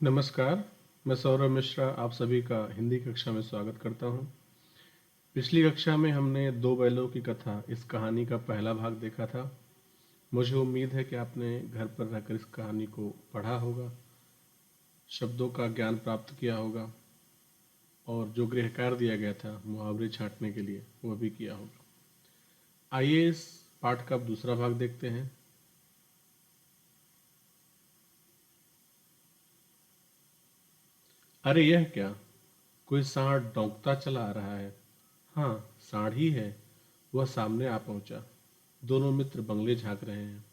नमस्कार, मैं सौरभ मिश्रा आप सभी का हिंदी कक्षा में स्वागत करता हूँ। पिछली कक्षा में हमने दो बैलों की कथा इस कहानी का पहला भाग देखा था। मुझे उम्मीद है कि आपने घर पर रहकर इस कहानी को पढ़ा होगा, शब्दों का ज्ञान प्राप्त किया होगा और जो गृह कार्य दिया गया था मुहावरे छांटने के लिए वह भी किया होगा। आइए इस पाठ का अब दूसरा भाग देखते हैं। अरे यह क्या, कोई सांड डौंकता चला आ रहा है। हाँ, सांड ही है। वह सामने आ पहुंचा। दोनों मित्र बंगले झांक रहे हैं।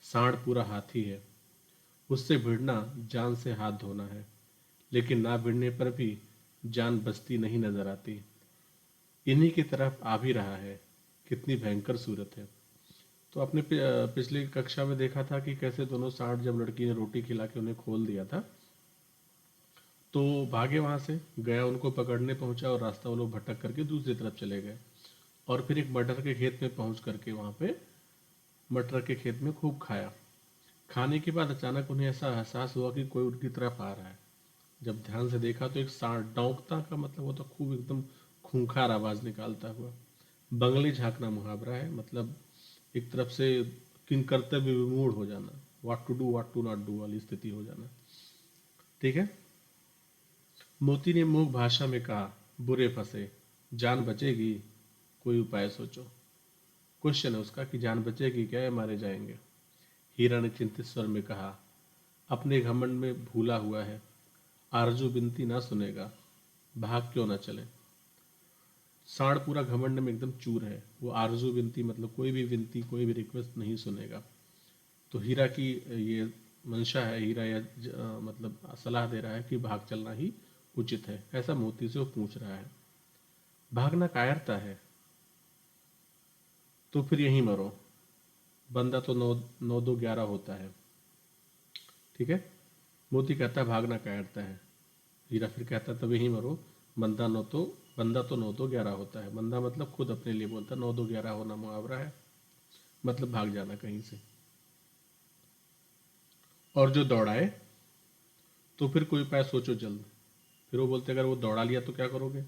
सांड पूरा हाथी है। उससे भिड़ना जान से हाथ धोना है, लेकिन ना भिड़ने पर भी जान बचती नहीं नजर आती। इन्हीं की तरफ आ भी रहा है। कितनी भयंकर सूरत है। तो आपने पिछली कक्षा में देखा था कि कैसे दोनों सांड जब लड़की ने रोटी खिला के उन्हें खोल दिया था तो भागे वहां से, गया उनको पकड़ने पहुंचा और रास्ता वो लोग भटक करके दूसरी तरफ चले गए। और फिर एक मटर के खेत में पहुंच करके वहां पे मटर के खेत में खूब खाया। खाने के बाद अचानक उन्हें ऐसा एहसास हुआ कि कोई उनकी तरफ आ रहा है। जब ध्यान से देखा तो एक सांड, डौंकता का मतलब होता खूब एकदम खूंखार आवाज निकालता हुआ। बंगले झांकना मुहावरा है, मतलब एक तरफ से किंग कर्तव्य विमूढ़ हो जाना, what to do what to not do वाली स्थिति हो जाना। ठीक है। मोती ने मूक भाषा में कहा, बुरे फंसे, जान बचेगी, कोई उपाय सोचो। क्वेश्चन है उसका कि जान बचेगी क्या या मारे जाएंगे। हीरा ने चिंतित स्वर में कहा, अपने घमंड में भूला हुआ है, आरजू बिनती ना सुनेगा, भाग क्यों ना चले। सांड पूरा घमंड में एकदम चूर है। वो आरजू विनती मतलब कोई भी विनती, कोई भी रिक्वेस्ट नहीं सुनेगा। तो हीरा की ये मंशा है, हीरा यह मतलब सलाह दे रहा है कि भाग चलना ही उचित है, ऐसा मोती से वो पूछ रहा है। भागना कायरता है, तो फिर यहीं मरो। बंदा तो 9 9 2 11 होता है। ठीक है। मोती कहता है भागना कायरता है। हीरा फिर कहता है तब यहीं मरो। बंदा नौ तो बंदा तो 9 2 11 होता है। बंदा मतलब खुद अपने लिए बोलता है, 9 2 11 होना मुहावरा है, मतलब भाग जाना कहीं से। और जो दौड़ाए, तो फिर कोई उपाय सोचो जल्द। फिर वो बोलते अगर वो दौड़ा लिया तो क्या करोगे।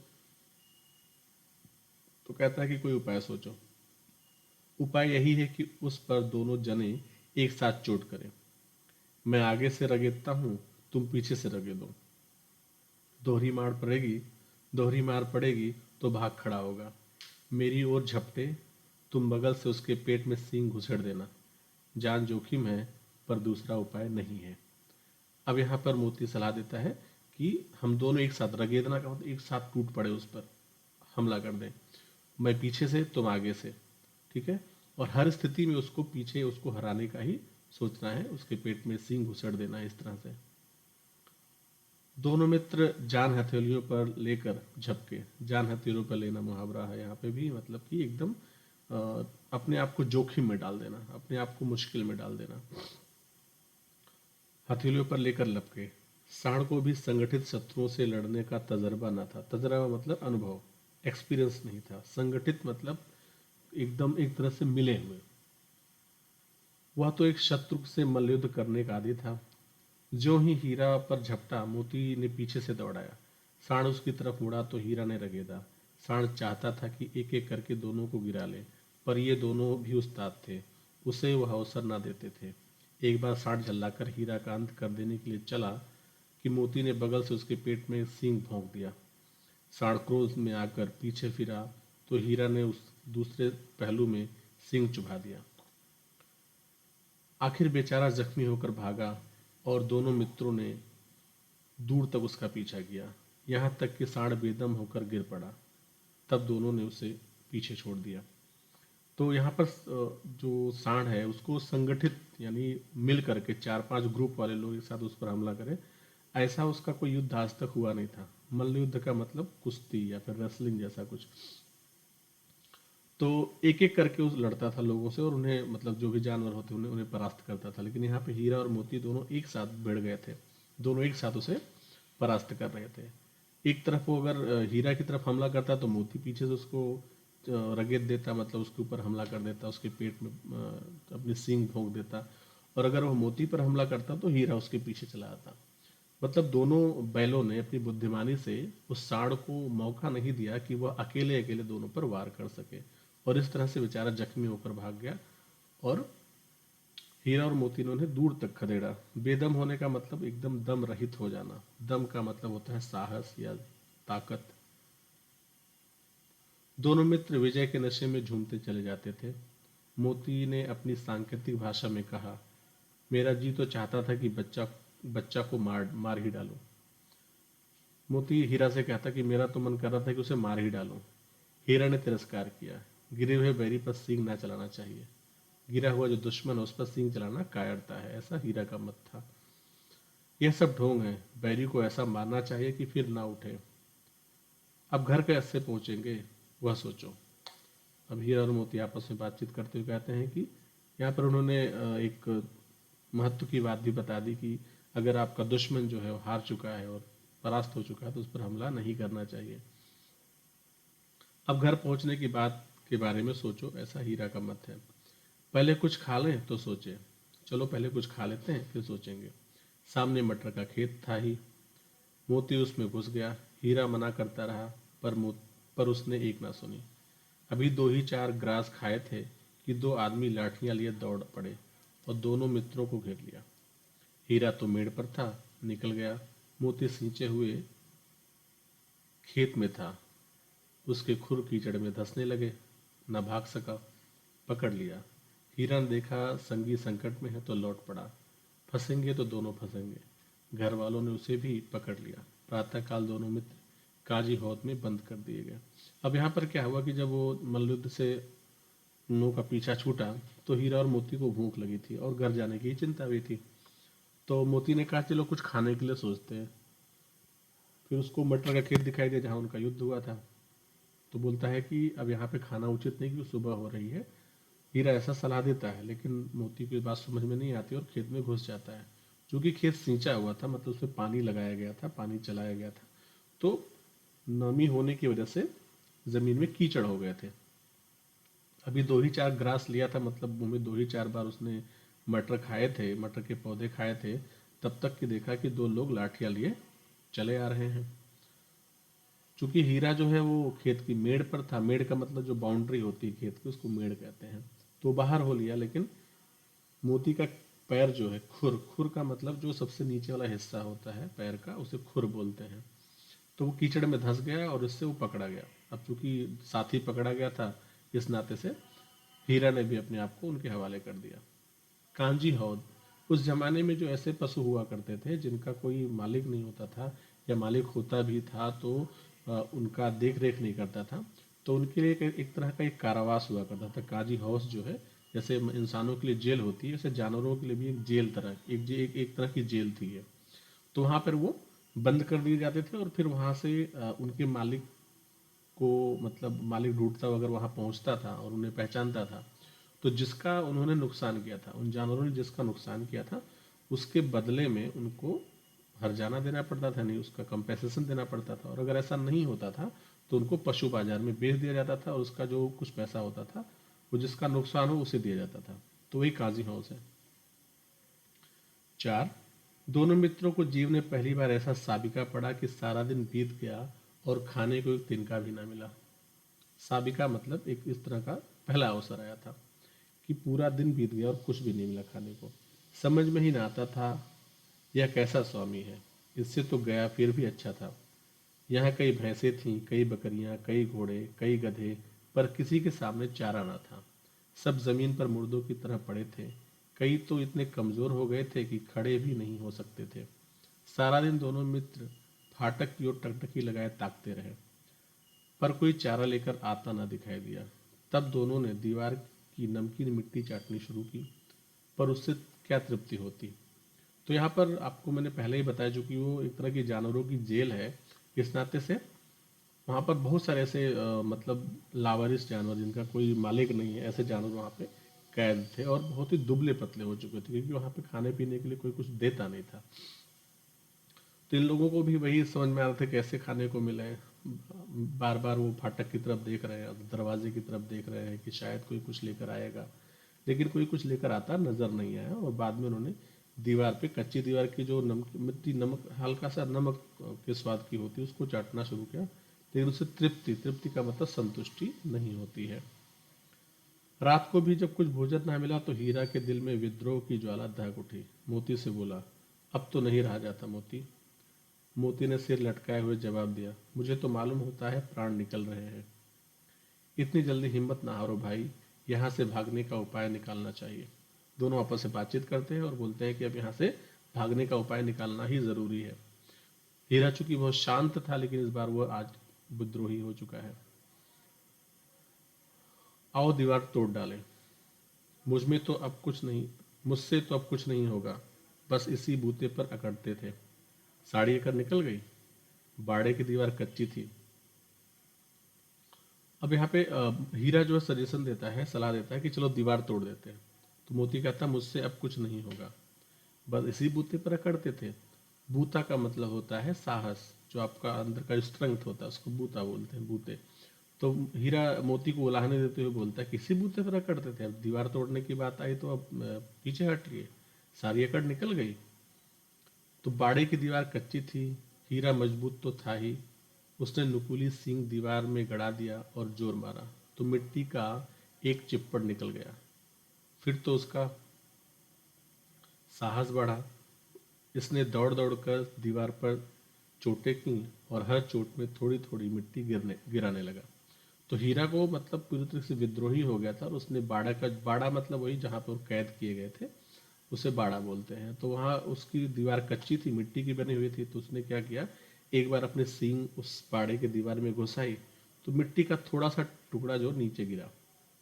तो कहता है कि कोई उपाय सोचो। उपाय यही है कि उस पर दोनों जने एक साथ चोट करें। मैं आगे से रगेदता हूं, तुम पीछे से रगेदो। दोहरी मार पड़ेगी दोहरी मार पड़ेगी तो भाग खड़ा होगा। मेरी ओर झपटे, तुम बगल से उसके पेट में सींग घुसेड़ देना। जान जोखिम है, पर दूसरा उपाय नहीं है। अब यहाँ पर मोती सलाह देता है कि हम दोनों एक साथ, रगेदना का मतलब एक साथ टूट पड़े, उस पर हमला कर दें। मैं पीछे से, तुम आगे से। ठीक है। और हर स्थिति में उसको पीछे, उसको हराने का ही सोचना है, उसके पेट में सींग घुसेड़ देना है इस तरह से। दोनों मित्र जान हथेलियों पर लेकर झपके। जान हथेलियों पर लेना मुहावरा है यहाँ पे भी, मतलब कि एकदम अपने आप को जोखिम में डाल देना, अपने आप को मुश्किल में डाल देना। हथेलियों पर लेकर लपके। सांड को भी संगठित शत्रुओं से लड़ने का तजर्बा न था। तजर्बा मतलब अनुभव, एक्सपीरियंस नहीं था। संगठित मतलब एकदम एक तरह से मिले हुए। वह तो एक शत्रु से मल्लयुद्ध करने का आदी था। जो ही हीरा पर झपटा, मोती ने पीछे से दौड़ाया। सांड उसकी तरफ मुड़ा तो हीरा ने रगेदा। सांड चाहता था कि एक एक करके दोनों को गिरा ले, पर ये दोनों भी उस्ताद थे, उसे वह अवसर ना देते थे। एक बार सांड झल्लाकर हीरा का अंत कर देने के लिए चला कि मोती ने बगल से उसके पेट में सींग भोंक दिया। सांड क्रोध में आकर पीछे फिरा तो हीरा ने उस दूसरे पहलू में सींग चुभा दिया। आखिर बेचारा जख्मी होकर भागा और दोनों मित्रों ने दूर तक उसका पीछा किया, यहाँ तक कि सांड बेदम होकर गिर पड़ा। तब दोनों ने उसे पीछे छोड़ दिया। तो यहाँ पर जो सांड है उसको संगठित, यानी मिल करके 4 5 ग्रुप वाले लोग एक साथ उस पर हमला करें, ऐसा उसका कोई युद्ध आज तक हुआ नहीं था। मल्ल युद्ध का मतलब कुश्ती या फिर रेसलिंग जैसा कुछ। तो एक एक करके उस लड़ता था लोगों से और उन्हें, मतलब जो भी जानवर होते उन्हें उन्हें परास्त करता था। लेकिन यहाँ पे हीरा और मोती दोनों एक साथ भिड़ गए थे। दोनों एक साथ उसे परास्त कर रहे थे। एक तरफ वो अगर हीरा की तरफ हमला करता तो मोती पीछे से उसको रगेद देता, मतलब उसके ऊपर हमला कर देता, उसके पेट में अपनी सींग भोंक देता। और अगर वो मोती पर हमला करता तो हीरा उसके पीछे चला आता। मतलब दोनों बैलों ने अपनी बुद्धिमानी से उस सांड को मौका नहीं दिया कि वह अकेले अकेले दोनों पर वार कर सके, और इस तरह से बेचारा जख्मी होकर भाग गया। और हीरा और मोती ने उन्हें दूर तक खदेड़ा। बेदम होने का मतलब एकदम दम रहित हो जाना। दम का मतलब होता है साहस या ताकत। दोनों मित्र विजय के नशे में झूमते चले जाते थे। मोती ने अपनी सांकेतिक भाषा में कहा, मेरा जी तो चाहता था कि बच्चा बच्चा को मार मार ही डालूं। मोती हीरा से कहता कि मेरा तो मन कर रहा था कि उसे मार ही डालूं। हीरा ने तिरस्कार किया। गिरे हुए बैरी पर सींग ना चलाना चाहिए। गिरा हुआ जो दुश्मन है उस पर सींग चलाना कायरता है, ऐसा हीरा का मत था। यह सब ढोंग है। बैरी को ऐसा मारना चाहिए कि फिर ना उठे। अब घर कैसे पहुंचेंगे वह सोचो। अब हीरा और मोती आपस में बातचीत करते हुए कहते हैं कि यहाँ पर उन्होंने एक महत्व की बात भी बता दी कि अगर आपका दुश्मन जो है वो हार चुका है और परास्त हो चुका है तो उस पर हमला नहीं करना चाहिए। अब घर पहुंचने की बात के बारे में सोचो, ऐसा हीरा का मत है। पहले कुछ खा लें तो सोचे। चलो पहले कुछ खा लेते हैं फिर सोचेंगे। सामने मटर का खेत था ही। मोती उसमें घुस गया। हीरा मना करता रहा, पर उसने एक ना सुनी। अभी दो ही चार ग्रास खाए थे कि दो आदमी लाठियां लिए दौड़ पड़े और दोनों मित्रों को घेर लिया। हीरा तो मेड़ पर था, निकल गया। मोती सींचे हुए खेत में था। उसके खुर कीचड़ में धंसने लगे। न भाग सका। पकड़ लिया। हीरा ने देखा संगी संकट में है तो लौट पड़ा। फंसेंगे तो दोनों फंसेंगे। घर वालों ने उसे भी पकड़ लिया। प्रातःकाल दोनों मित्र काजी हौद में बंद कर दिए गए। अब यहाँ पर क्या हुआ कि जब वो मल्लयुद्ध से उन लोगों का पीछा छूटा तो हीरा और मोती को भूख लगी थी और घर जाने की चिंता भी थी। तो मोती ने कहा चलो कुछ खाने के लिए सोचते हैं। फिर उसको मटर का खेत दिखाई दिया जहाँ उनका युद्ध हुआ था। तो बोलता है कि अब यहाँ पे खाना उचित नहीं क्योंकि सुबह हो रही है। हीरा ऐसा सलाह देता है लेकिन मोती को ये बात समझ में नहीं आती और खेत में घुस जाता है। चूंकि खेत सींचा हुआ था मतलब उसमें पानी लगाया गया था, पानी चलाया गया था, तो नमी होने की वजह से जमीन में कीचड़ हो गए थे। अभी दो ही चार ग्रास लिया था मतलब मुंह में दो ही चार बार उसने मटर खाए थे, मटर के पौधे खाए थे, तब तक कि देखा कि दो लोग लाठियां लिए चले आ रहे हैं। चूंकि हीरा जो है वो खेत की मेड़ पर था। मेड़ का मतलब जो बाउंड्री होती है खेत की उसको मेड़ कहते हैं। तो बाहर हो लिया, लेकिन मोती का पैर जो है, खुर, खुर का मतलब जो सबसे नीचे वाला हिस्सा होता है पैर का उसे खुर बोलते हैं। तो वो कीचड़ में धंस गया और इससे वो पकड़ा गया। अब चूंकि साथी पकड़ा गया था इस नाते से हीरा ने भी अपने आप को उनके हवाले कर दिया। कांजी हौद। उस जमाने में जो ऐसे पशु हुआ करते थे जिनका कोई मालिक नहीं होता था या मालिक होता भी था तो उनका देख रेख नहीं करता था, तो उनके लिए एक तरह का एक कारावास हुआ करता था। काजी हाउस जो है, जैसे इंसानों के लिए जेल होती है वैसे जानवरों के लिए भी एक जेल तरह एक तरह की जेल थी ये। तो वहाँ पर वो बंद कर दिए जाते थे और फिर वहाँ से उनके मालिक को मतलब मालिक ढूंढता अगर वहाँ पहुँचता था और उन्हें पहचानता था तो जिसका उन्होंने नुकसान किया था, उन जानवरों ने जिसका नुकसान किया था उसके बदले में उनको हर्जाना देना पड़ता था, नहीं उसका कंपेंसेशन देना पड़ता था। और अगर ऐसा नहीं होता था तो उनको पशु बाजार में बेच दिया जाता था और उसका जो कुछ पैसा होता था वो जिसका नुकसान हो उसे दिया जाता था। तो वही काजी हाउस है। 4, दोनों मित्रों को जीव ने पहली बार ऐसा साबिका पड़ा कि सारा दिन बीत गया और खाने को एक तिनका भी ना मिला। साबिका मतलब एक इस तरह का पहला अवसर आया था कि पूरा दिन बीत गया और कुछ भी नहीं मिला खाने को। समझ में ही ना आता था यह कैसा स्वामी है। इससे तो गया फिर भी अच्छा था। यहाँ कई भैंसें थीं, कई बकरियां, कई घोड़े, कई गधे, पर किसी के सामने चारा ना था। सब जमीन पर मुर्दों की तरह पड़े थे। कई तो इतने कमजोर हो गए थे कि खड़े भी नहीं हो सकते थे। सारा दिन दोनों मित्र फाटक की ओर टकटकी लगाए ताकते रहे, पर कोई चारा लेकर आता ना दिखाई दिया। तब दोनों ने दीवार की नमकीन मिट्टी चाटनी शुरू की, पर उससे क्या तृप्ति होती। तो यहाँ पर आपको मैंने पहले ही बताया चूंकि वो एक तरह की जानवरों की जेल है, इस नाते से वहाँ पर बहुत सारे ऐसे मतलब लावारिस जानवर जिनका कोई मालिक नहीं है, ऐसे जानवर वहाँ पे कैद थे और बहुत ही दुबले पतले हो चुके थे क्योंकि वहाँ पे खाने पीने के लिए कोई कुछ देता नहीं था। तो इन लोगों को भी वही समझ में आ रहा था कैसे खाने को मिले। बार बार वो फाटक की तरफ देख रहे हैं, दरवाजे की तरफ देख रहे हैं कि शायद कोई कुछ लेकर आएगा, लेकिन कोई कुछ लेकर आता नजर नहीं आया। और बाद में उन्होंने दीवार पे, कच्ची दीवार की जो नमक मिट्टी, नमक हल्का सा नमक के स्वाद की होती है, उसको चाटना शुरू किया, लेकिन उससे तृप्ति, तृप्ति का मतलब संतुष्टि नहीं होती है। रात को भी जब कुछ भोजन ना मिला तो हीरा के दिल में विद्रोह की ज्वाला दहक उठी। मोती से बोला, अब तो नहीं रहा जाता मोती। मोती ने सिर लटकाए हुए जवाब दिया, मुझे तो मालूम होता है प्राण निकल रहे हैं। इतनी जल्दी हिम्मत ना हारो भाई, यहाँ से भागने का उपाय निकालना चाहिए। दोनों आपस में बातचीत करते हैं और बोलते हैं कि अब यहाँ से भागने का उपाय निकालना ही जरूरी है। हीरा चूंकि बहुत शांत था, लेकिन इस बार वह आज विद्रोही हो चुका है। आओ दीवार तोड़ डालें। मुझ में तो अब कुछ नहीं, मुझसे तो अब कुछ नहीं होगा। बस इसी बूते पर अकड़ते थे। साड़ी अकर निकल गई। बाड़े की दीवार कच्ची थी। अब यहाँ पे हीरा जो है सजेशन देता है, सलाह देता है कि चलो दीवार तोड़ देते हैं। तो मोती कहता है, मुझसे अब कुछ नहीं होगा। बस इसी बूते पर अकड़ते थे। बूता का मतलब होता है साहस, जो आपका अंदर का स्ट्रेंथ होता है उसको बूता बोलते हैं, बूते। तो हीरा मोती को उलाहने देते हुए बोलता है, किसी बूते पर अकड़ते थे, अब दीवार तोड़ने की बात आई तो अब पीछे हटिए, सारी अकड़ निकल गई। तो बाड़े की दीवार कच्ची थी, हीरा मजबूत तो था ही। उसने नुकीली सींग दीवार में गड़ा दिया और जोर मारा, तो मिट्टी का एक चिप्पड़ निकल गया। फिर तो उसका साहस बढ़ा। इसने दौड़ दौड़ कर दीवार पर चोटें की और हर चोट में थोड़ी थोड़ी मिट्टी गिराने लगा। तो हीरा को मतलब पूरी तरह से विद्रोही हो गया था, और उसने बाड़ा मतलब वही जहाँ पर कैद किए गए थे, उसे बाड़ा बोलते हैं। तो वहाँ उसकी दीवार कच्ची थी, मिट्टी की बनी हुई थी। तो उसने क्या किया, एक बार अपने सींग उस बाड़े के दीवार में घुसाई, तो मिट्टी का थोड़ा सा टुकड़ा जो नीचे गिरा।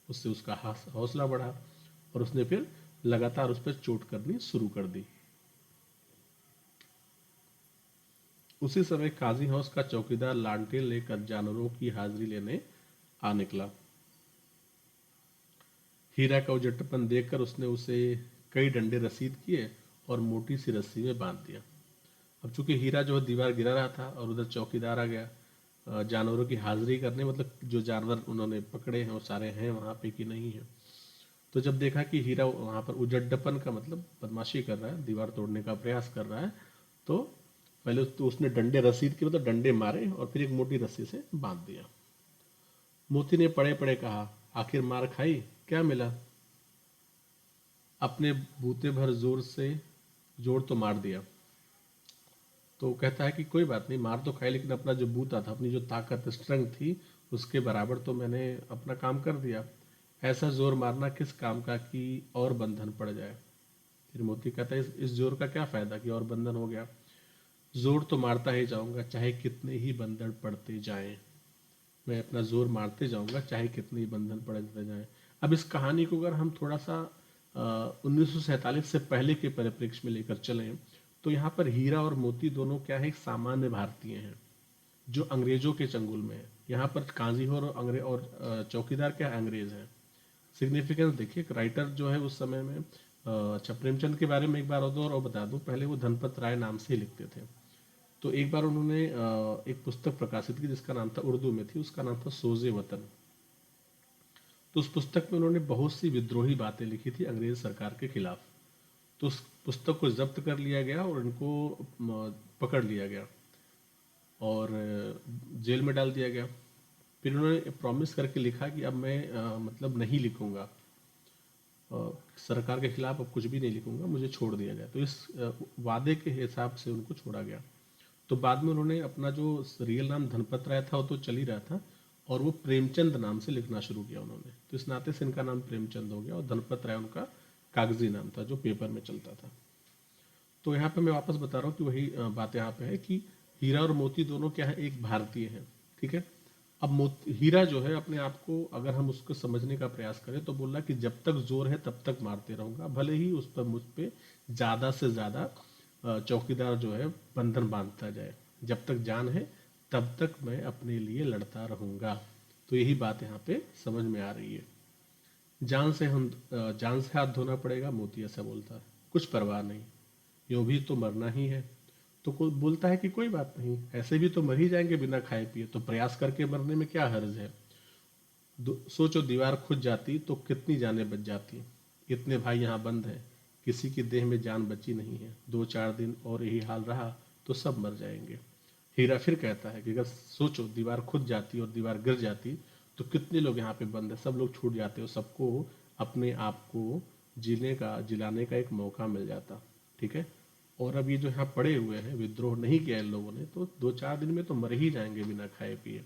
उससे उसका हौसला बढ़ा और उसने फिर लगातार उस पर चोट करनी शुरू कर दी। उसी समय काजी हाउस का चौकीदार लालटेन लेकर जानवरों की हाजिरी लेने आ निकला। हीरा का उजटपन देखकर उसने उसे कई डंडे रसीद किए और मोटी सी रस्सी में बांध दिया। अब चूंकि हीरा जो है दीवार गिरा रहा था और उधर चौकीदार आ गया जानवरों की हाजिरी करने, मतलब जो जानवर उन्होंने पकड़े हैं वो सारे हैं वहां पे कि नहीं है। तो जब देखा कि हीरा वहां पर उजड्डपन का मतलब बदमाशी कर रहा है, दीवार तोड़ने का प्रयास कर रहा है, तो पहले तो उसने डंडे रसीद के मतलब डंडे मारे और फिर एक मोटी रस्सी से बांध दिया। मोती ने पड़े पड़े कहा, आखिर मार खाई, क्या मिला? अपने बूते भर जोर तो मार दिया। तो कहता है कि कोई बात नहीं, मार तो खाई, लेकिन अपना जो बूता था, अपनी जो ताकत स्ट्रेंथ थी, उसके बराबर तो मैंने अपना काम कर दिया। ऐसा जोर मारना किस काम का कि और बंधन पड़ जाए। फिर मोती कहता है, इस जोर का क्या फायदा कि और बंधन हो गया। जोर तो मारता ही जाऊंगा, चाहे कितने ही बंधन पड़ते जाएं। मैं अपना जोर मारते जाऊंगा, चाहे कितने ही बंधन पड़ते जाएं। अब इस कहानी को अगर हम थोड़ा सा 1947 से पहले के परिप्रेक्ष्य में लेकर चलें, तो यहाँ पर हीरा और मोती दोनों क्या है, एक सामान्य भारतीय हैं जो अंग्रेजों के चंगुल में है। यहाँ पर काजीहोर और चौकीदार क्या अंग्रेज हैं। सिग्निफिकेंस देखिए, एक राइटर जो है उस समय में अच्छा, प्रेमचंद के बारे में एक बार और बता दूं, पहले वो धनपत राय नाम से ही लिखते थे। तो एक बार उन्होंने एक पुस्तक प्रकाशित की जिसका नाम था, उर्दू में थी, उसका नाम था सोजे वतन। तो उस पुस्तक में उन्होंने बहुत सी विद्रोही बातें लिखी थी अंग्रेज सरकार के खिलाफ। तो उस पुस्तक को जब्त कर लिया गया और इनको पकड़ लिया गया और जेल में डाल दिया गया। फिर उन्होंने प्रॉमिस करके लिखा कि अब मैं मतलब नहीं लिखूंगा, सरकार के खिलाफ अब कुछ भी नहीं लिखूंगा, मुझे छोड़ दिया जाए। तो इस वादे के हिसाब से उनको छोड़ा गया। तो बाद में उन्होंने अपना जो रियल नाम धनपत राय था वो तो चल ही रहा था, और वो प्रेमचंद नाम से लिखना शुरू किया उन्होंने। तो इस नाते से इनका नाम प्रेमचंद हो गया और धनपत राय उनका कागजी नाम था जो पेपर में चलता था। तो यहाँ पे मैं वापस बता रहा हूँ कि वही बात यहाँ पे है कि हीरा और मोती दोनों क्या है, एक भारतीय है, ठीक है। अब हीरा जो है अपने आप को अगर हम उसको समझने का प्रयास करें तो बोल रहा कि जब तक जोर है तब तक मारते रहूंगा, भले ही उस पर मुझ पे ज्यादा से ज्यादा चौकीदार जो है बंधन बांधता जाए, जब तक जान है तब तक मैं अपने लिए लड़ता रहूंगा। तो यही बात यहाँ पे समझ में आ रही है। जान से हाथ धोना पड़ेगा, मोती ऐसा बोलता है, कुछ परवाह नहीं, यूं भी तो मरना ही है। तो कोई बोलता है कि कोई बात नहीं, ऐसे भी तो मर ही जाएंगे बिना खाए पिए, तो प्रयास करके मरने में क्या हर्ज है। सोचो दीवार खुद जाती तो कितनी जानें बच जाती। इतने भाई यहाँ बंद हैं, किसी की देह में जान बची नहीं है। 2-4 दिन और यही हाल रहा तो सब मर जाएंगे। हीरा फिर कहता है कि अगर सोचो दीवार खुद जाती और दीवार गिर जाती तो कितने लोग यहाँ पे बंद है, सब लोग छूट जाते और सबको अपने आप को जिलाने का एक मौका मिल जाता। ठीक है, और अब ये जो यहाँ पड़े हुए हैं, विद्रोह नहीं किया इन लोगों ने, तो 2-4 दिन में तो मर ही जाएंगे बिना खाए पिए।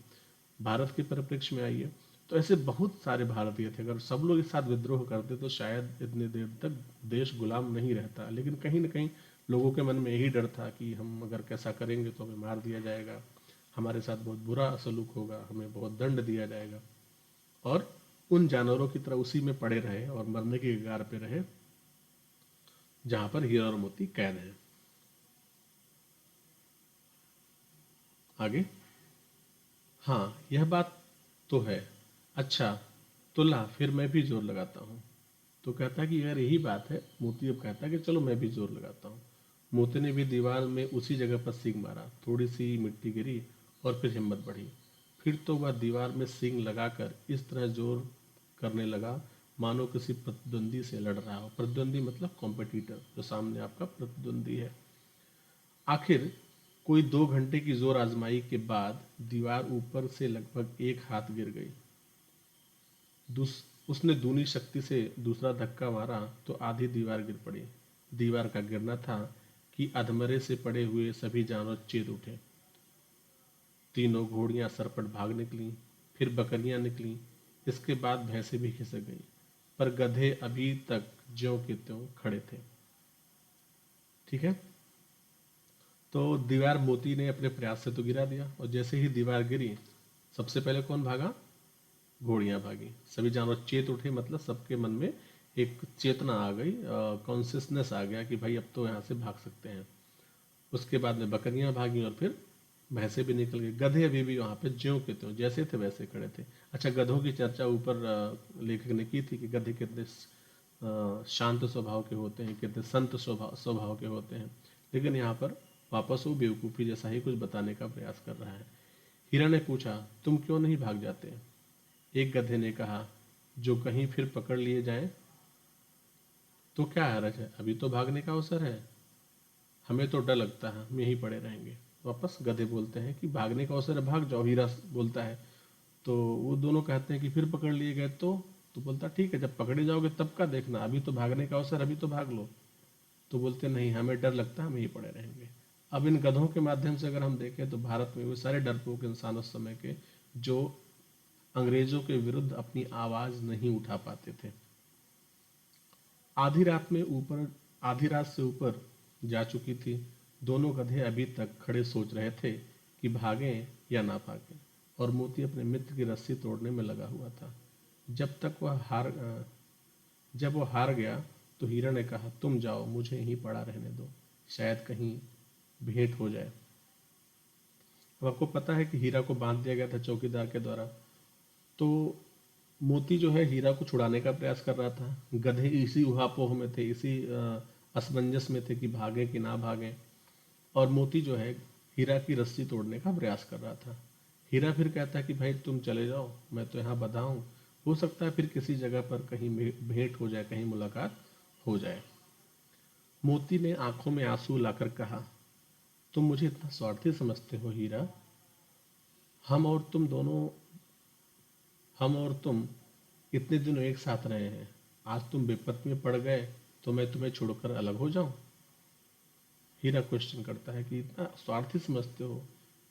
भारत के परिप्रेक्ष्य में आइए, तो ऐसे बहुत सारे भारतीय थे, अगर सब लोग एक साथ विद्रोह करते तो शायद इतने देर तक देश गुलाम नहीं रहता। लेकिन कहीं ना कहीं लोगों के मन में यही डर था कि हम अगर कैसा करेंगे तो हमें मार दिया जाएगा, हमारे साथ बहुत बुरा सलूक होगा, हमें बहुत दंड दिया जाएगा। और उन जानवरों की तरह उसी में पड़े रहे और मरने के कगार पे रहे जहां पर हीरा और मोती कैद हैं। आगे, हाँ यह बात तो है। अच्छा, तो ला फिर मैं भी जोर लगाता हूँ। तो कहता है कि यार यही बात है। मोती अब कहता है कि चलो मैं भी जोर लगाता हूँ। मोती ने भी दीवार में उसी जगह पर सींग मारा, थोड़ी सी मिट्टी गिरी और फिर हिम्मत बढ़ी। फिर तो वह दीवार में सींग लगाकर इस तरह जोर करने लगा मानो किसी प्रतिद्वंदी से लड़ रहा हो। प्रतिद्वंदी मतलब कॉम्पिटिटर, जो सामने आपका प्रतिद्वंदी है। आखिर कोई 2 घंटे की जोर आजमाई के बाद दीवार ऊपर से लगभग 1 हाथ गिर गई। उसने दूनी शक्ति से दूसरा धक्का मारा तो आधी दीवार गिर पड़ी। दीवार का गिरना था कि अधमरे से पड़े हुए सभी जानवर चेत उठे। तीनों घोड़ियां सरपट भाग निकलीं, फिर बकरियां निकलीं, इसके बाद भैंसें भी खिसक गईं, पर गधे अभी तक ज्यों के त्यों खड़े थे। ठीक है, तो दीवार मोती ने अपने प्रयास से तो गिरा दिया, और जैसे ही दीवार गिरी सबसे पहले कौन भागा? घोड़ियां भागी। सभी जानवर चेत उठे, मतलब सबके मन में एक चेतना आ गई, कॉन्सियसनेस आ गया कि भाई अब तो यहाँ से भाग सकते हैं। उसके बाद में बकरियां भागी और फिर भैंसे भी निकल गई। गधे अभी भी वहां पे ज्यों के त्यों जैसे थे वैसे खड़े थे। अच्छा, गधों की चर्चा ऊपर लेखक ने की थी कि गधे कितने शांत स्वभाव के होते हैं, कितने संत स्वभाव स्वभाव के होते हैं। लेकिन यहाँ पर वापस वो बेवकूफ़ी जैसा ही कुछ बताने का प्रयास कर रहा है। हीरा ने पूछा, तुम क्यों नहीं भाग जाते? एक गधे ने कहा, जो कहीं फिर पकड़ लिए जाएं तो क्या हरज है, अभी तो भागने का अवसर है। हमें तो डर लगता है, हम यहीं पड़े रहेंगे। वापस गधे बोलते हैं कि भागने का अवसर है, भाग जाओ। हीरा बोलता है, तो वो दोनों कहते हैं कि फिर पकड़ लिए गए तो बोलता ठीक है, जब पकड़े जाओगे तब का देखना, अभी तो भागने का अवसर, अभी तो भाग लो। तो बोलते नहीं, हमें डर लगता है, हम यहीं पड़े रहेंगे। अब इन गधों के माध्यम से अगर हम देखें तो भारत में वो सारे डरपोक इंसान उस समय के जो अंग्रेजों के विरुद्ध अपनी आवाज नहीं उठा पाते थे। आधी रात में ऊपर आधी रात से ऊपर जा चुकी थी। दोनों गधे अभी तक खड़े सोच रहे थे कि भागें या ना भागें, और मोती अपने मित्र की रस्सी तोड़ने में लगा हुआ था। जब तक वह हार जब वो हार गया तो हीरा ने कहा, तुम जाओ, मुझे यहीं पड़ा रहने दो, शायद कहीं भेंट हो जाए। अब आपको पता है कि हीरा को बांध दिया गया था चौकीदार के द्वारा। तो मोती जो है हीरा को छुड़ाने का प्रयास कर रहा था। गधे इसी उहापोह में थे, इसी असमंजस में थे कि भागें कि ना भागें। और मोती जो है हीरा की रस्सी तोड़ने का प्रयास कर रहा था। हीरा फिर कहता है कि भाई तुम चले जाओ, मैं तो यहाँ बंधा हूँ, हो सकता है फिर किसी जगह पर कहीं भेंट हो जाए, कहीं मुलाकात हो जाए। मोती ने आंखों में आंसू लाकर कहा, तुम मुझे इतना स्वार्थी समझते हो हीरा? हम और तुम दोनों हम और तुम इतने दिनों एक साथ रहे हैं, आज तुम विपत्ति में पड़ गए तो मैं तुम्हें छोड़कर अलग हो जाऊं? हीरा क्वेश्चन करता है कि इतना स्वार्थी समझते हो,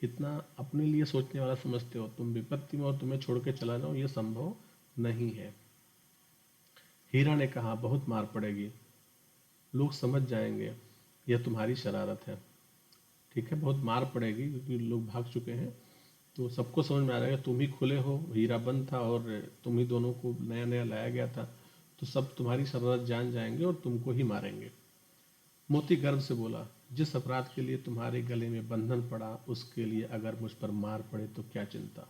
इतना अपने लिए सोचने वाला समझते हो, तुम विपत्ति में और तुम्हें छोड़ के चला जाऊं, ये संभव नहीं है। हीरा ने कहा, बहुत मार पड़ेगी, लोग समझ जाएंगे यह तुम्हारी शरारत है। ठीक है, बहुत मार पड़ेगी क्योंकि लोग भाग चुके हैं, तो सबको समझ में आ जाएगा तुम ही खुले हो, हीरा बंद था और तुम ही दोनों को नया नया लाया गया था, तो सब तुम्हारी शरारत जान जाएंगे और तुमको ही मारेंगे। मोती गर्व से बोला, जिस अपराध के लिए तुम्हारे गले में बंधन पड़ा उसके लिए अगर मुझ पर मार पड़े तो क्या चिंता।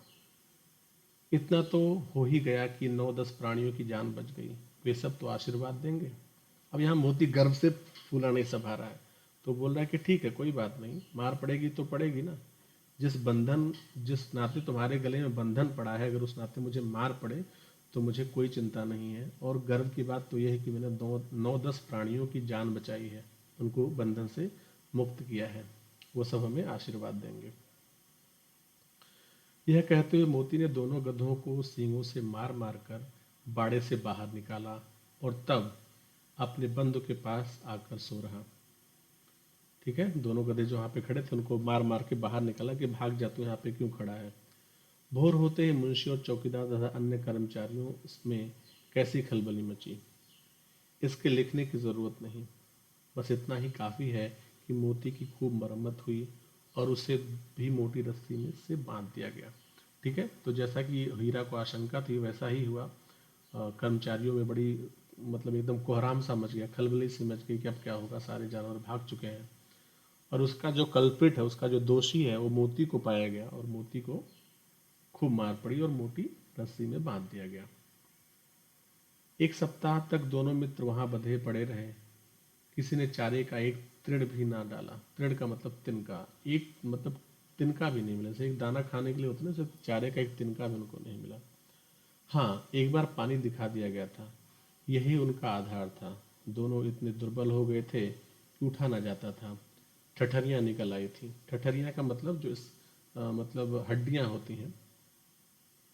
इतना तो हो ही गया कि 9-10 प्राणियों की जान बच गई, वे सब तो आशीर्वाद देंगे। अब यहाँ मोती गर्व से फूला नहीं सभा रहा है, तो बोल रहा है कि ठीक है, कोई बात नहीं, मार पड़ेगी तो पड़ेगी ना। जिस नाते तुम्हारे गले में बंधन पड़ा है, अगर उस नाते मुझे मार पड़े तो मुझे कोई चिंता नहीं है, और गर्व की बात तो यह है कि मैंने 9-10 प्राणियों की जान बचाई है, उनको बंधन से मुक्त किया है। वो सब हमें आशीर्वाद देंगे। यह कहते हुए मोती ने दोनों गधों को सींगों से मार मार कर बाड़े से बाहर निकाला, और तब अपने बंधु के पास आकर सो रहा। ठीक है, दोनों गधे जो वहाँ पे खड़े थे उनको मार मार के बाहर निकाला कि भाग जा, तू यहाँ पे क्यों खड़ा है। भोर होते ही मुंशी और चौकीदार तथा अन्य कर्मचारियों में कैसी खलबली मची, इसके लिखने की जरूरत नहीं। बस इतना ही काफी है कि मोती की खूब मरम्मत हुई और उसे भी मोटी रस्सी में से बांध दिया गया। ठीक है, तो जैसा कि हीरा को आशंका थी वैसा ही हुआ। कर्मचारियों में बड़ी मतलब एकदम कोहराम सा मच गया, खलबली सी मच गई कि अब क्या होगा, सारे जानवर भाग चुके हैं। और उसका जो कल्प्रिट है, उसका जो दोषी है, वो मोती को पाया गया और मोती को खूब मार पड़ी और मोटी रस्सी में बांध दिया गया। एक सप्ताह तक दोनों मित्र वहां बंधे पड़े रहे। किसी ने चारे का एक तृण भी ना डाला। तृण का मतलब तिनका, एक मतलब तिनका भी नहीं मिला। जैसे एक दाना खाने के लिए होता है ना, सिर्फ चारे का एक तिनका भी उनको नहीं मिला। हाँ, एक बार पानी दिखा दिया गया था, यही उनका आधार था। दोनों इतने दुर्बल हो गए थे कि उठा ना जाता था। ठठरियां निकल आई थी। ठठरियां का मतलब जो मतलब हड्डियां होती हैं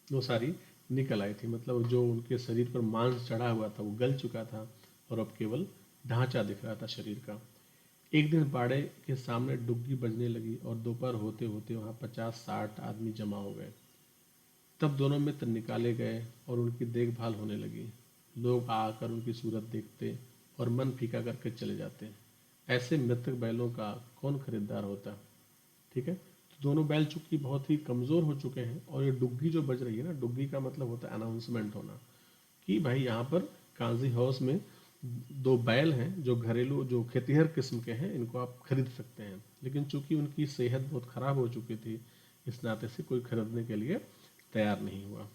वो सारी निकल आई थी। मतलब जो उनके शरीर पर मांस चढ़ा हुआ था वो गल चुका था और अब केवल ढांचा दिख रहा था शरीर का। एक दिन बाड़े के सामने डुग्गी बजने लगी और दोपहर होते होते वहां 50-60 आदमी जमा हो गए। तब दोनों मित्र निकाले गए और उनकी देखभाल होने लगी। लोग आकर उनकी सूरत देखते और मन फीका करके चले जाते। ऐसे मृतक बैलों का कौन खरीदार होता। ठीक है, तो दोनों बैल चूंकि बहुत ही कमजोर हो चुके हैं, और ये डुग्गी जो बज रही है ना, डुग्गी का मतलब होता है अनाउंसमेंट होना कि भाई यहाँ पर काजी हाउस में 2 बैल हैं जो घरेलू जो खेतिहर किस्म के हैं, इनको आप खरीद सकते हैं। लेकिन चूंकि उनकी सेहत बहुत खराब हो चुकी थी, इस नाते से कोई खरीदने के लिए तैयार नहीं हुआ।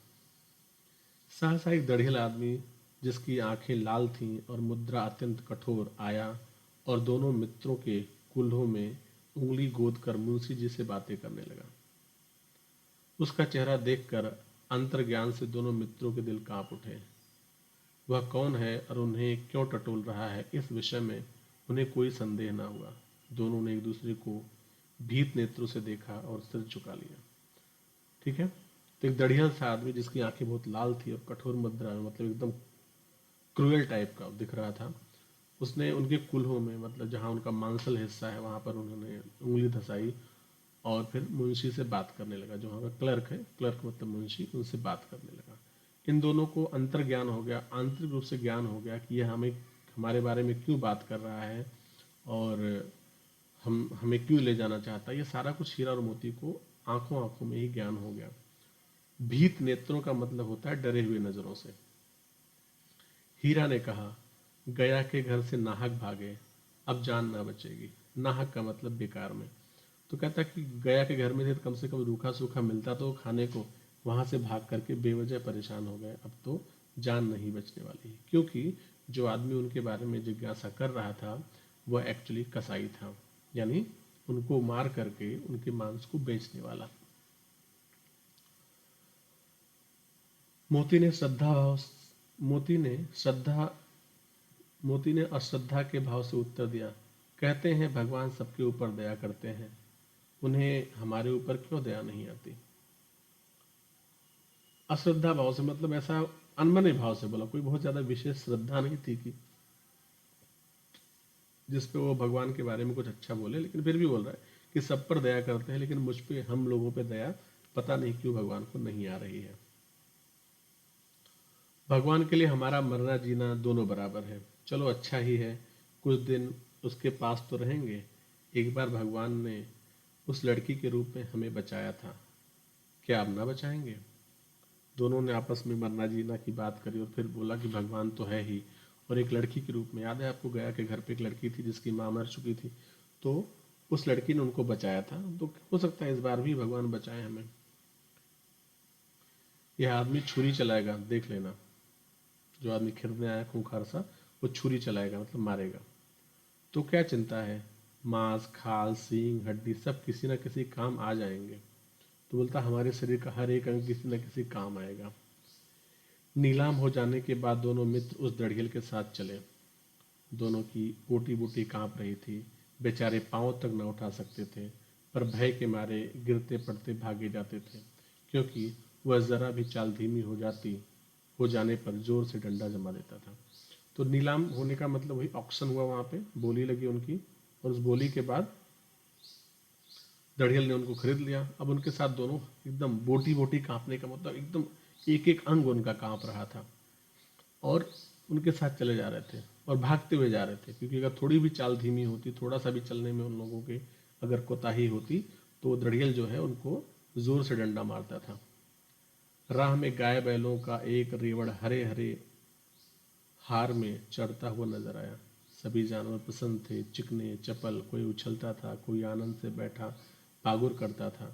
सहसा एक दढ़ियल आदमी, जिसकी आंखें लाल थीं और मुद्रा अत्यंत कठोर, आया और दोनों मित्रों के कुल्हों में उंगली गोद कर मुंशी जी से बातें करने लगा। उसका चेहरा देखकर अंतर्ज्ञान से दोनों मित्रों के दिल कांप उठे। वह कौन है और उन्हें क्यों टटोल रहा है, इस विषय में उन्हें कोई संदेह न हुआ। दोनों ने एक दूसरे को भीत नेत्रों से देखा और सिर झुका लिया। ठीक है, तो एक दढ़ियल सा आदमी जिसकी आंखें बहुत लाल थी और कठोर मुद्रा में, मतलब एकदम क्रूएल टाइप का दिख रहा था, उसने उनके कुल्हों में, मतलब जहाँ उनका मांसल हिस्सा है वहां पर उन्होंने उंगली धसाई और फिर मुंशी से बात करने लगा। जो वहाँ का क्लर्क है, क्लर्क मतलब मुंशी, उनसे बात करने लगा। इन दोनों को अंतर ज्ञान हो गया, आंतरिक रूप से ज्ञान हो गया कि यह हमें हमारे बारे में क्यों बात कर रहा है और हम हमें क्यों ले जाना चाहता है। ये सारा कुछ हीरा और मोती को आंखों आंखों में ही ज्ञान हो गया। भीत नेत्रों का मतलब होता है डरे हुए नजरों से। हीरा ने कहा, गया के घर से नाहक भागे, अब जान ना बचेगी। नाहक का मतलब बेकार में। तो कहता कि गया के घर में थे तो कम से कम रूखा सूखा मिलता तो खाने को, वहां से भाग करके बेवजह परेशान हो गए, अब तो जान नहीं बचने वाली। क्योंकि जो आदमी उनके बारे में जिज्ञासा कर रहा था वह एक्चुअली कसाई था, यानी उनको मार करके उनके मांस को बेचने वाला। मोती ने श्रद्धा भाव मोती ने श्रद्धा मोती ने अश्रद्धा के भाव से उत्तर दिया, कहते हैं भगवान सबके ऊपर दया करते हैं, उन्हें हमारे ऊपर क्यों दया नहीं आती। अश्रद्धा भाव से मतलब ऐसा अनमने भाव से बोला, कोई बहुत ज्यादा विशेष श्रद्धा नहीं थी कि जिसपे वो भगवान के बारे में कुछ अच्छा बोले, लेकिन फिर भी बोल रहा है कि सब पर दया करते हैं, लेकिन मुझ पे, हम लोगों पे दया पता नहीं क्यों भगवान को नहीं आ रही है। भगवान के लिए हमारा मरना जीना दोनों बराबर है। चलो अच्छा ही है, कुछ दिन उसके पास तो रहेंगे। एक बार भगवान ने उस लड़की के रूप में हमें बचाया था, क्या अब ना बचाएंगे। दोनों ने आपस में मरना जीना की बात करी और फिर बोला कि भगवान तो है ही, और एक लड़की के रूप में, याद है आपको गया के घर पे एक लड़की थी जिसकी माँ मर चुकी थी, तो उस लड़की ने उनको बचाया था, तो हो सकता है इस बार भी भगवान बचाए हमें। यह आदमी छुरी चलाएगा, देख लेना। जो आदमी खरीदने आया खूंखार सा, वो छुरी चलाएगा मतलब मारेगा। तो क्या चिंता है, मांस खाल सींग हड्डी सब किसी न किसी काम आ जाएंगे। तो बोलता हमारे शरीर का हर एक अंग किसी न किसी काम आएगा। नीलाम हो जाने के बाद दोनों मित्र उस दड़ियल के साथ चले। दोनों की बोटी बोटी कांप रही थी। बेचारे पांव तक न उठा सकते थे, पर भय के मारे गिरते पड़ते भागे जाते थे, क्योंकि वह जरा भी चाल धीमी हो जाने पर जोर से डंडा जमा देता था। तो नीलाम होने का मतलब वही ऑक्शन हुआ, वहां पे बोली लगी उनकी, और उस बोली के बाद दड़ियल ने उनको खरीद लिया। अब उनके साथ दोनों एकदम बोटी बोटी कांपने का मतलब एकदम एक एक अंग उनका कांप रहा था, और उनके साथ चले जा रहे थे और भागते हुए जा रहे थे, क्योंकि अगर थोड़ी भी चाल धीमी होती, थोड़ा सा भी चलने में उन लोगों के अगर कोताही होती, तो दड़ियल जो है उनको जोर से डंडा मारता था। राह में गाय बैलों का एक रेवड़ हरे हरे हार में चढ़ता हुआ नजर आया। सभी जानवर प्रसन्न थे, चिकने चपल, कोई उछलता था, कोई आनंद से बैठा पागुर करता था।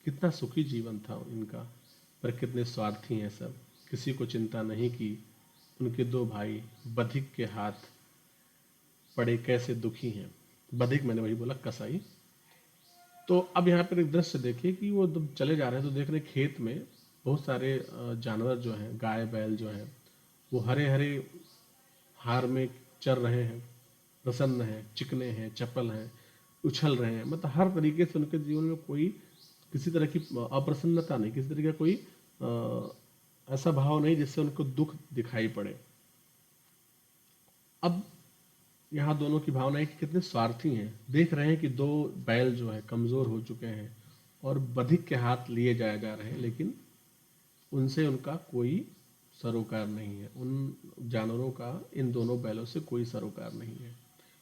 कितना सुखी जीवन था इनका, पर कितने स्वार्थी हैं सब। किसी को चिंता नहीं कि उनके दो भाई बधिक के हाथ पड़े कैसे दुखी हैं। बधिक मैंने वही बोला, कसाई। तो अब यहाँ पर एक दृश्य देखिए कि वो जब चले जा रहे हैं तो देख रहे हैं खेत में बहुत सारे जानवर जो हैं, गाय बैल जो हैं, वो हरे हरे हार में चर रहे हैं, प्रसन्न हैं, चिकने हैं, चपल हैं, उछल रहे हैं। मतलब हर तरीके से उनके जीवन में कोई किसी तरह की अप्रसन्नता नहीं, किसी तरह का कोई ऐसा भाव नहीं जिससे उनको दुख दिखाई पड़े। अब यहाँ दोनों की भावनाएं कि कितने स्वार्थी हैं। देख रहे हैं कि दो बैल जो है कमजोर हो चुके हैं और बधिक के हाथ लिए जाए जा रहे हैं, लेकिन उनसे उनका कोई सरोकार नहीं है। उन जानवरों का इन दोनों बैलों से कोई सरोकार नहीं है।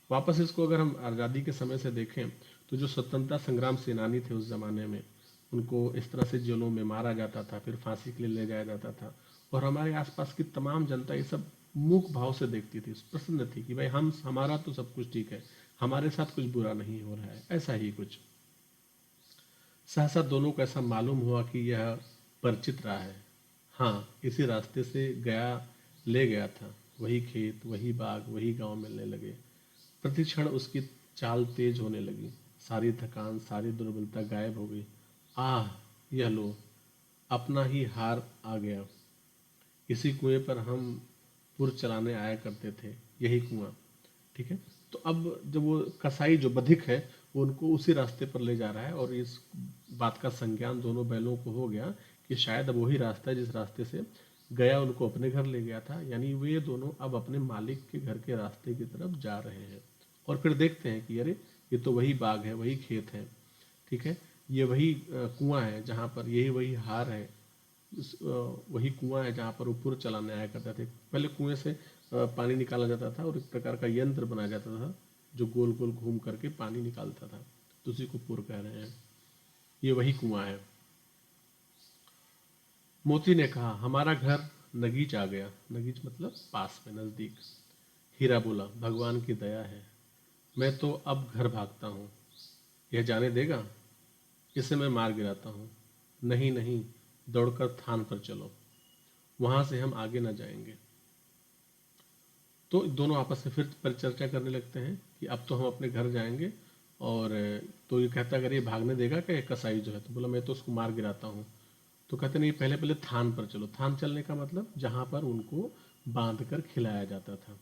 वापस इसको अगर हम आज़ादी के समय से देखें, तो जो स्वतंत्रता संग्राम सेनानी थे उस जमाने में, उनको इस तरह से जेलों में मारा जाता था, फिर फांसी के लिए ले जाया जाता था, और हमारे आसपास की तमाम जनता ये सब मूक भाव से देखती थी, प्रसन्न थी कि भाई हम हमारा तो सब कुछ ठीक है, हमारे साथ कुछ बुरा नहीं हो रहा है, ऐसा ही कुछ। सहसा दोनों को ऐसा मालूम हुआ कि यह परिचित रहा है। हाँ, इसी रास्ते से ले गया था। वही खेत, वही बाग, वही गांव मिलने लगे। प्रति क्षण उसकी चाल तेज होने लगी। सारी थकान, सारी दुर्बलता गायब हो गई। आह, यह लो, अपना ही हार आ गया। इसी कुएं पर हम पुर चलाने आया करते थे, यही कुआं। ठीक है। तो अब जब वो कसाई जो बधिक है, वो उनको उसी रास्ते पर ले जा रहा है, और इस बात का संज्ञान दोनों बैलों को हो गया कि शायद अब वही रास्ता है जिस रास्ते से गया उनको अपने घर ले गया था। यानी वे दोनों अब अपने मालिक के घर के रास्ते की तरफ जा रहे हैं। और फिर देखते हैं कि अरे, ये तो वही बाग है, वही खेत है। ठीक है। ये वही कुआं है जहाँ पर, यही वही हार है, वही कुआं है जहाँ पर वो पुर चलाने आया करते थे। पहले कुएं से पानी निकाला जाता था, और एक प्रकार का यंत्र बनाया जाता था जो गोल गोल घूम करके पानी निकालता था, तो उसी को पुर कह रहे हैं। ये वही कुआं है। मोती ने कहा, हमारा घर नगीच आ गया। नगीच मतलब पास में, नजदीक। हीरा बोला, भगवान की दया है, मैं तो अब घर भागता हूँ। यह जाने देगा? इसे मैं मार गिराता हूँ। नहीं नहीं, दौड़कर थान पर चलो, वहां से हम आगे न जाएंगे। तो दोनों आपस में फिर परिचर्चा करने लगते हैं कि अब तो हम अपने घर जाएंगे। और तो ये कहता, अगर ये भागने देगा क्या, कसाई जो है? तो बोला, मैं तो उसको मार गिराता हूँ। तो कहते नहीं, पहले पहले थान पर चलो। थान चलने का मतलब जहां पर उनको बांध कर खिलाया जाता था,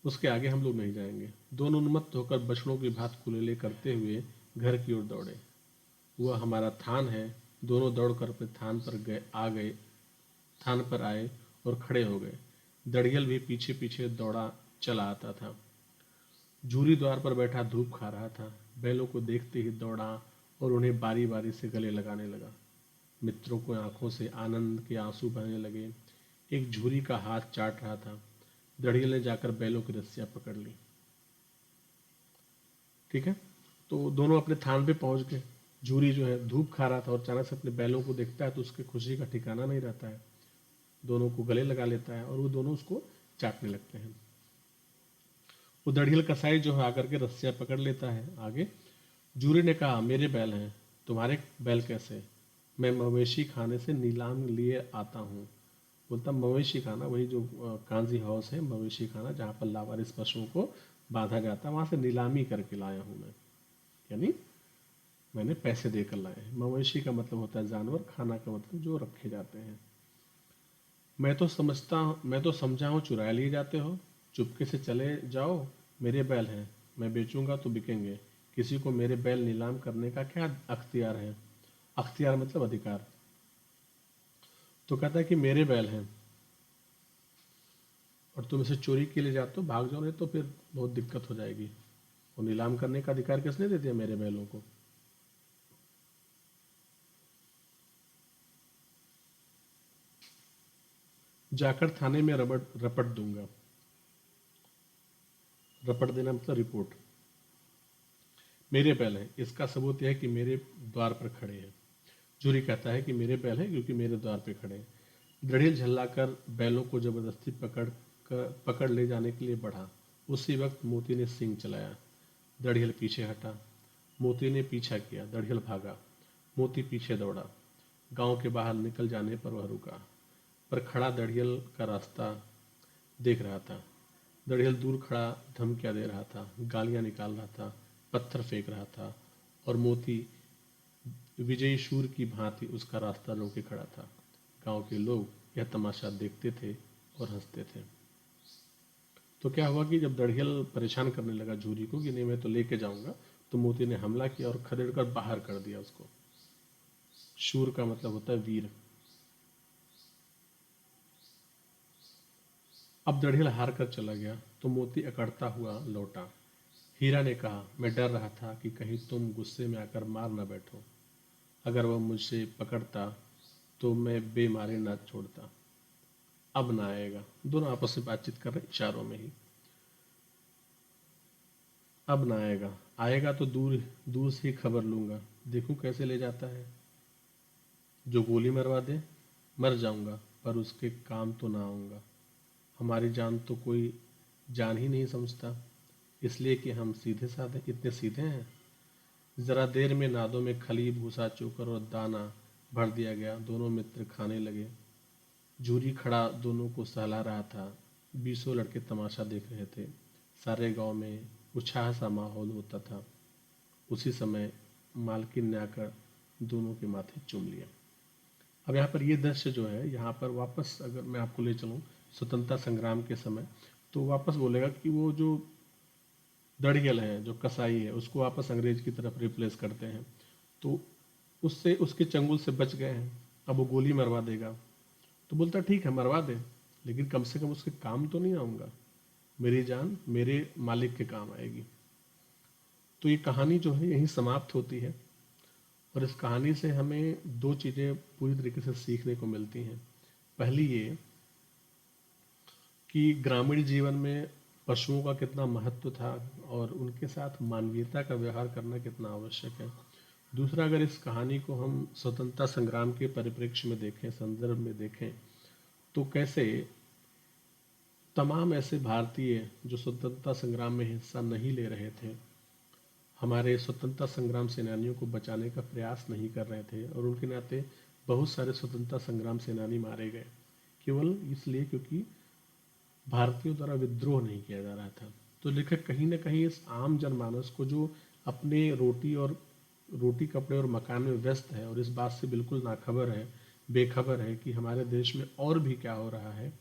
उसके आगे हम लोग नहीं जाएंगे। दोनों उन्मत्त होकर बछड़ों की भांति कुलेले करते हुए घर की ओर दौड़े। वह हमारा थान है। दोनों दौड़कर अपने थान पर आए और खड़े हो गए। दड़ियल भी पीछे पीछे दौड़ा चला आता था। जूरी द्वार पर बैठा धूप खा रहा था। बैलों को देखते ही दौड़ा और उन्हें बारी बारी से गले लगाने लगा। मित्रों को आंखों से आनंद के आंसू बहने लगे। एक झूरी का हाथ चाट रहा था। दड़ियल ने जाकर बैलों की रस्सियां पकड़ ली। ठीक है। तो दोनों अपने थान पे पहुंच गए। झूरी जो है धूप खा रहा था, और अचानक से अपने बैलों को देखता है तो उसके खुशी का ठिकाना नहीं रहता है। दोनों को गले लगा लेता है और वो दोनों उसको चाटने लगते हैं। वो दड़ियल कसाई जो है आकर के रस्सियां पकड़ लेता है आगे। जूरी ने कहा, मेरे बैल हैं, तुम्हारे बैल कैसे? मैं मवेशी खाने से नीलाम लिए आता हूँ। बोलता, मवेशी खाना, वही जो कांजी हाउस है, मवेशी खाना जहाँ पर लावारिस पशुओं को बांधा जाता है, वहाँ से नीलामी करके लाया हूँ मैं। यानी मैंने पैसे देकर लाए हैं। मवेशी का मतलब होता है जानवर, खाना का मतलब जो रखे जाते हैं। मैं तो समझा हूँ चुरा लिए जाते हो। चुपके से चले जाओ। मेरे बैल हैं, मैं बेचूंगा तो बिकेंगे। किसी को मेरे बैल नीलाम करने का क्या अख्तियार है? अख्तियार मतलब अधिकार। तो कहता है कि मेरे बैल हैं और तुम इसे चोरी के लिए जाते हो, भाग जाओ, नहीं तो फिर बहुत दिक्कत हो जाएगी। वो नीलाम करने का अधिकार किसने दे दिया मेरे बैलों को? जाकर थाने में रबट रपट दूंगा। रपट देना मतलब रिपोर्ट। मेरे बैल हैं, इसका सबूत यह है कि मेरे द्वार पर खड़े हैं। जूरी कहता है कि मेरे बैल हैं क्योंकि मेरे द्वार पे खड़े हैं। दड़ेल झल्लाकर बैलों को जबरदस्ती पकड़ ले जाने के लिए बढ़ा। उसी वक्त मोती ने सींग चलाया। दड़ियल पीछे हटा। मोती ने पीछा किया। दड़ियल भागा। मोती पीछे दौड़ा। गांव के बाहर निकल जाने पर वह रुका, पर खड़ा दड़ियल का रास्ता देख रहा था। दड़ियल दूर खड़ा धमकियां दे रहा था, गालियां निकाल रहा था, पत्थर फेंक रहा था, और मोती विजयी शूर की भांति उसका रास्ता रोके खड़ा था। गांव के लोग यह तमाशा देखते थे और हंसते थे। तो क्या हुआ कि जब दड़ियल परेशान करने लगा झूरी को कि नहीं मैं तो लेके जाऊंगा, तो मोती ने हमला किया और खदेड़ कर बाहर कर दिया उसको। शूर का मतलब होता है वीर। अब दड़ियल हार कर चला गया तो मोती अकड़ता हुआ लौटा। हीरा ने कहा, मैं डर रहा था कि कहीं तुम गुस्से में आकर मार न बैठो। अगर वह मुझसे पकड़ता तो मैं बेमारे न छोड़ता। अब ना आएगा। दोनों आपस में बातचीत कर रहे इशारों में ही। अब ना आएगा। आएगा तो दूर दूर से ही खबर लूंगा, देखूं कैसे ले जाता है। जो गोली मरवा दे, मर जाऊंगा, पर उसके काम तो ना आऊंगा। हमारी जान तो कोई जान ही नहीं समझता, इसलिए कि हम सीधे साधे इतने सीधे हैं। जरा देर में नादों में खली भूसा चोकर और दाना भर दिया गया। दोनों मित्र खाने लगे। जूरी खड़ा दोनों को सहला रहा था। बीसों लड़के तमाशा देख रहे थे। सारे गांव में उत्साह सा माहौल होता था। उसी समय मालकिन ने आकर दोनों के माथे चूम लिया। अब यहाँ पर ये दृश्य जो है, यहाँ पर वापस अगर मैं आपको ले चलूँ स्वतंत्रता संग्राम के समय, तो वापस बोलेगा कि वो जो दड़ियल है, जो कसाई है, उसको वापस अंग्रेज की तरफ रिप्लेस करते हैं। तो उससे उसके चंगुल से बच गए हैं। अब वो गोली मरवा देगा। तो बोलता ठीक है मरवा दे, लेकिन कम से कम उसके काम तो नहीं आऊंगा। मेरी जान मेरे मालिक के काम आएगी। तो ये कहानी जो है यहीं समाप्त होती है। और इस कहानी से हमें दो चीज़ें पूरी तरीके से सीखने को मिलती हैं। पहली ये कि ग्रामीण जीवन में पशुओं का कितना महत्व था और उनके साथ मानवीयता का व्यवहार करना कितना आवश्यक है। दूसरा, अगर इस कहानी को हम स्वतंत्रता संग्राम के परिप्रेक्ष्य में देखें, संदर्भ में देखें, तो कैसे तमाम ऐसे भारतीय जो स्वतंत्रता संग्राम में हिस्सा नहीं ले रहे थे, हमारे स्वतंत्रता संग्राम सेनानियों को बचाने का प्रयास नहीं कर रहे थे, और उनके नाते बहुत सारे स्वतंत्रता संग्राम सेनानी मारे गए, केवल इसलिए क्योंकि भारतीयों द्वारा विद्रोह नहीं किया जा रहा था। तो लेखक कहीं ना कहीं इस आम जनमानस को जो अपने रोटी कपड़े और मकान में व्यस्त है और इस बात से बिल्कुल नाखबर है, बेखबर है कि हमारे देश में और भी क्या हो रहा है,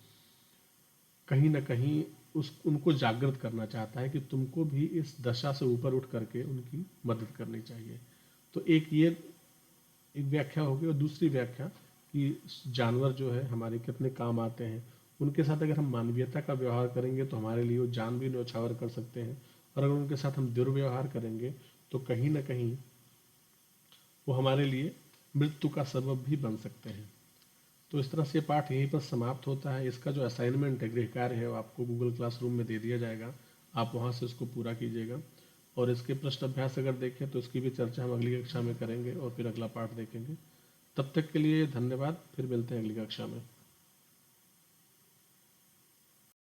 कहीं ना कहीं उस उनको जागृत करना चाहता है कि तुमको भी इस दशा से ऊपर उठ करके उनकी मदद करनी चाहिए। तो एक व्याख्या होगी, और दूसरी व्याख्या कि जानवर जो है हमारे कितने काम आते हैं, उनके साथ अगर हम मानवीयता का व्यवहार करेंगे तो हमारे लिए वो जान भी न्यौछावर कर सकते हैं, और अगर उनके साथ हम दुर्व्यवहार करेंगे तो कहीं ना कहीं वो हमारे लिए मृत्यु का सबब भी बन सकते हैं। तो इस तरह से ये पाठ यहीं पर समाप्त होता है। इसका जो असाइनमेंट है, गृह कार्य है, वो आपको गूगल क्लासरूम में दे दिया जाएगा। आप वहाँ से उसको पूरा कीजिएगा। और इसके प्रश्न अभ्यास अगर देखें तो इसकी भी चर्चा हम अगली कक्षा में करेंगे और फिर अगला पाठ देखेंगे। तब तक के लिए धन्यवाद। फिर मिलते हैं अगली कक्षा में।